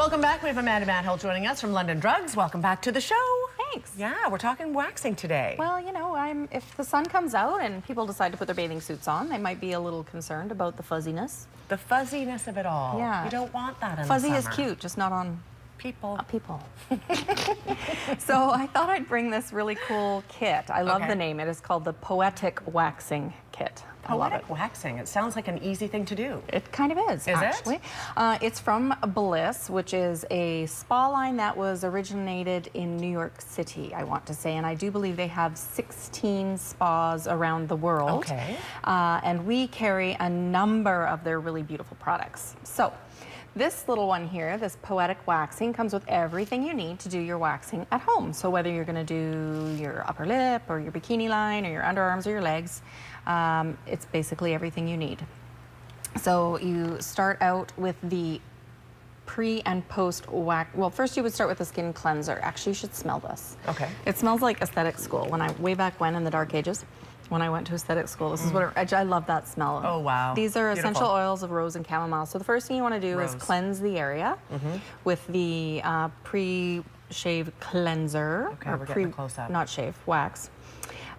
Welcome back. We have Amanda Manhill joining us from London Drugs. Welcome back to the show. Thanks. Yeah, we're talking waxing today. Well, you know, if the sun comes out and people decide to put their bathing suits on, they might be a little concerned about the fuzziness. The fuzziness of it all. Yeah. You don't want that in Fuzzy the is summer. cute, just not on people. People. So I thought I'd bring this really cool kit. I love the name. It is called the Poetic Waxing Kit. Poetic waxing. It sounds like an easy thing to do. It kind of is, actually. It's from Bliss, which is a spa line that was originated in New York City, I want to say. And I do believe they have 16 spas around the world. Okay. And we carry a number of their really beautiful products. So this little one here, this Poetic Waxing, comes with everything you need to do your waxing at home. So whether you're going to do your upper lip or your bikini line or your underarms or your legs, it's basically everything you need. So you start out with the pre and post wax. Well, first you would start with the skin cleanser. Actually, you should smell this. Okay. It smells like aesthetic school. Way back when in the dark ages, when I went to aesthetic school, this is what I love that smell. Oh, wow. These are Beautiful. essential oils of rose and chamomile. So the first thing you want to do is cleanse the area with the pre-shave cleanser. Okay, we're getting a close-up. Not shave, wax.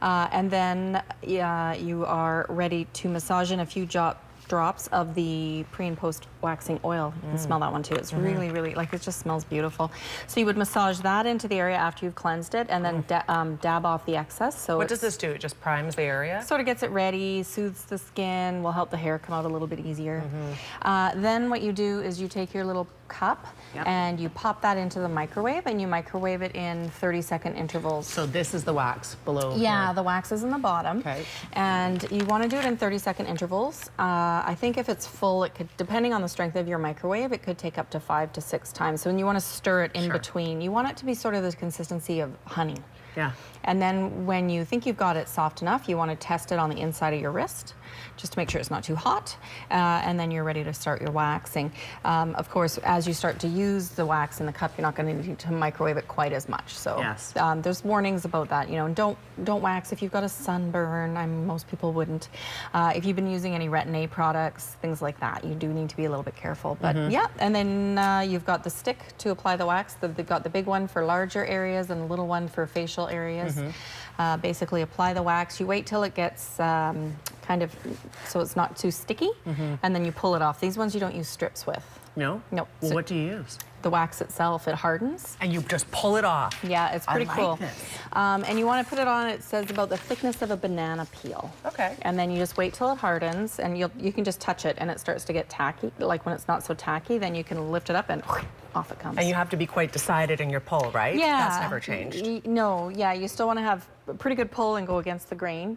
And then you are ready to massage in a few drops of the pre and post waxing oil. You can smell that one too. It's really, really, like, it just smells beautiful. So you would massage that into the area after you've cleansed it and then dab off the excess. So what does this do? It just primes the area? Sort of gets it ready, soothes the skin, will help the hair come out a little bit easier. Then what you do is you take your little cup and you pop that into the microwave and you microwave it in 30-second intervals. So this is the wax below Yeah, here. the wax is in the bottom. Okay. And you want to do it in 30-second intervals. I think if it's full, it could, depending on the strength of your microwave, it could take up to 5 to 6 times. So when you want to stir it in between, you want it to be sort of the consistency of honey. Yeah. And then when you think you've got it soft enough, you want to test it on the inside of your wrist, just to make sure it's not too hot. And then you're ready to start your waxing. Of course, as you start to use the wax in the cup, you're not going to need to microwave it quite as much. So there's warnings about that. You know, don't wax if you've got a sunburn. Most people wouldn't. If you've been using any Retin-A products, things like that, you do need to be a little bit careful. But yeah, and then you've got the stick to apply the wax. They've got the big one for larger areas and the little one for facial areas. Basically apply the wax. You wait till it gets kind of so it's not too sticky, and then you pull it off. These ones you don't use strips with. No? No. Well, So what do you use? the wax itself, it hardens. And you just pull it off. Yeah, it's pretty cool. This. And you want to put it on, it says about the thickness of a banana peel. Okay. And then you just wait till it hardens, and you can just touch it and it starts to get tacky. Like when it's not so tacky, then you can lift it up and off it comes. And you have to be quite decided in your pull, right? Yeah. That's never changed. No, yeah, you still want to have a pretty good pull and go against the grain.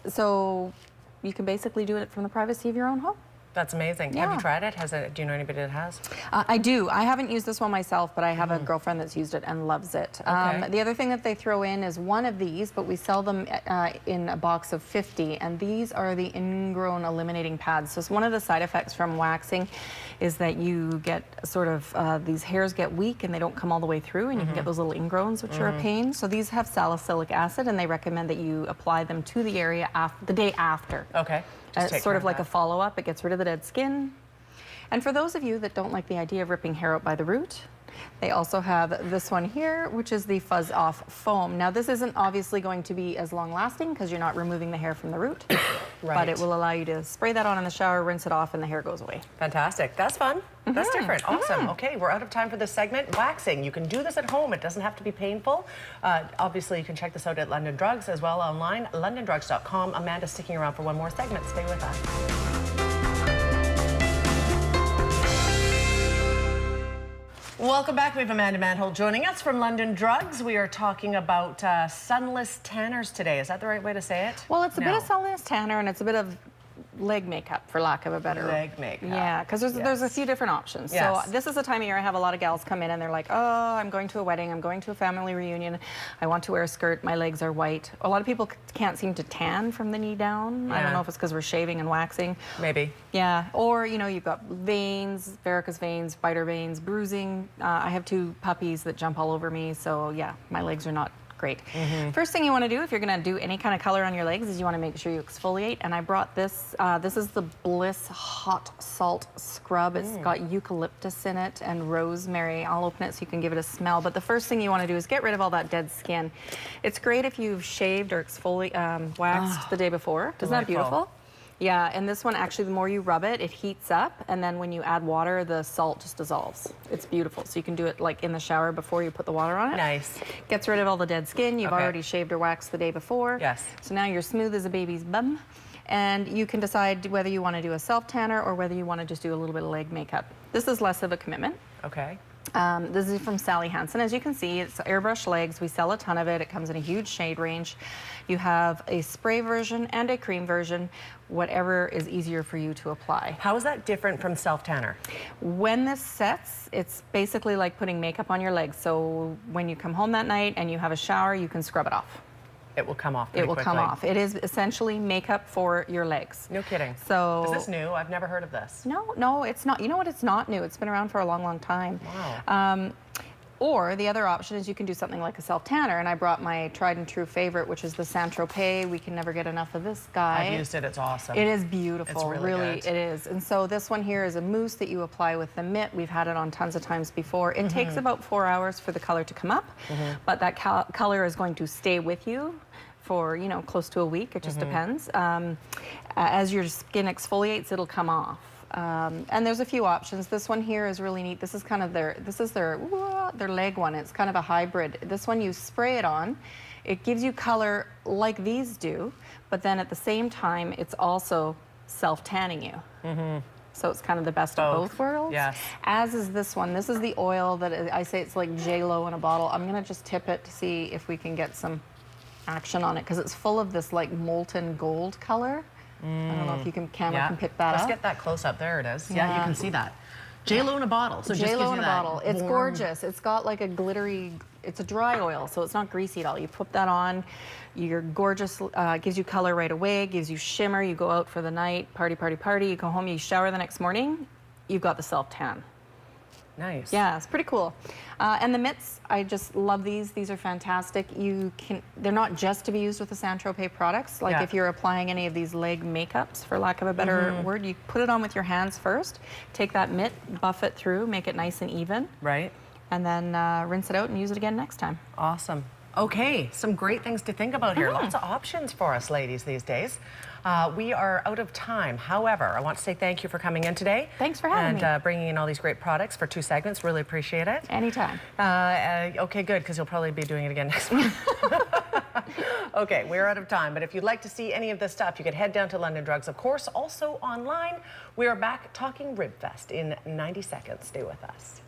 So you can basically do it from the privacy of your own home. That's amazing. Have you tried it? Do you know anybody that has? I do. I haven't used this one myself, but I have a girlfriend that's used it and loves it. The other thing that they throw in is one of these, but we sell them in a box of 50, and these are the ingrown eliminating pads. So one of the side effects from waxing is that you get sort of, these hairs get weak and they don't come all the way through, and you can get those little ingrowns, which are a pain. So these have salicylic acid, and they recommend that you apply them to the area the day after. Okay. It's sort of like a follow-up. It gets rid of the dead skin. And for those of you that don't like the idea of ripping hair out by the root, they also have this one here, which is the Fuzz Off Foam. Now, this isn't obviously going to be as long-lasting because you're not removing the hair from the root, but it will allow you to spray that on in the shower, rinse it off, and the hair goes away. Fantastic. That's fun. That's different. Awesome. Okay, we're out of time for this segment. Waxing. You can do this at home. It doesn't have to be painful. Obviously, you can check this out at London Drugs as well online, londondrugs.com. Amanda's sticking around for one more segment. Stay with us. Welcome back. We have Amanda Manhill joining us from London Drugs. We are talking about sunless tanners today. Is that the right way to say it? Well, it's a bit of sunless tanner, and it's a bit of leg makeup, for lack of a better word. Leg makeup. Yeah, because there's a few different options. So this is the time of year I have a lot of gals come in and they're like, oh, I'm going to a wedding, I'm going to a family reunion, I want to wear a skirt, my legs are white. A lot of people can't seem to tan from the knee down. I don't know if it's because we're shaving and waxing. Maybe. Yeah, or you know, you've got veins, varicose veins, spider veins, bruising. I have 2 puppies that jump all over me, so yeah, my legs are not Great. First thing you want to do if you're going to do any kind of color on your legs is you want to make sure you exfoliate. And I brought this. This is the Bliss Hot Salt Scrub. It's got eucalyptus in it and rosemary. I'll open it so you can give it a smell. But the first thing you want to do is get rid of all that dead skin. It's great if you've shaved or waxed the day before. Isn't that beautiful? Yeah, and this one actually, the more you rub it, it heats up, and then when you add water, the salt just dissolves. It's beautiful. So you can do it like in the shower before you put the water on it. Nice. Gets rid of all the dead skin. You've already shaved or waxed the day before. Yes. So now you're smooth as a baby's bum, and you can decide whether you want to do a self-tanner or whether you want to just do a little bit of leg makeup. This is less of a commitment. Okay. This is from Sally Hansen. As you can see, it's airbrush legs. We sell a ton of it. It comes in a huge shade range. You have a spray version and a cream version, whatever is easier for you to apply. How is that different from self-tanner? When this sets, it's basically like putting makeup on your legs. So when you come home that night and you have a shower, you can scrub it off. It will come off It will quickly. come off. It is essentially makeup for your legs. No kidding. So is this new? I've never heard of this. No, it's not. You know what? It's not new. It's been around for a long, long time. Wow. Or the other option is you can do something like a self-tanner, and I brought my tried and true favorite, which is the Saint-Tropez. We can never get enough of this guy. I've used it. It's awesome. It is beautiful. It's really good. It is. And so this one here is a mousse that you apply with the mitt. We've had it on tons of times before. It takes about 4 hours for the color to come up, but that color is going to stay with you for, you know, close to a week. It just depends. As your skin exfoliates, it'll come off. And there's a few options. This one here is really neat. This is kind of their leg one. It's kind of a hybrid. This one you spray it on. It gives you color like these do, but then at the same time, it's also self-tanning you. So it's kind of the best of both worlds. Yes. As is this one. This is the oil that I say it's like J-Lo in a bottle. I'm gonna just tip it to see if we can get some action on it because it's full of this like molten gold color. I don't know if you can can pick that up. Let's get that close up. There it is. Yeah, you can see that. J-Lo in a bottle. So J-Lo in a bottle. It's warm... gorgeous. It's got like a glittery, it's a dry oil, so it's not greasy at all. You put that on, you're gorgeous, gives you color right away, gives you shimmer. You go out for the night, party, party, party. You go home, you shower the next morning, you've got the self-tan. Nice. Yeah, it's pretty cool. And the mitts, I just love these. These are fantastic. They're not just to be used with the Saint-Tropez products. Like if you're applying any of these leg makeups, for lack of a better word, you put it on with your hands first, take that mitt, buff it through, make it nice and even. Right. And then rinse it out and use it again next time. Awesome. Okay, some great things to think about here. Lots of options for us ladies these days. We are out of time. However, I want to say thank you for coming in today. Thanks for having me. And bringing in all these great products for 2 segments. Really appreciate it. Anytime. Okay, good, because you'll probably be doing it again next month. Okay, we're out of time. But if you'd like to see any of this stuff, you could head down to London Drugs, of course. Also online, we are back talking Ribfest in 90 seconds. Stay with us.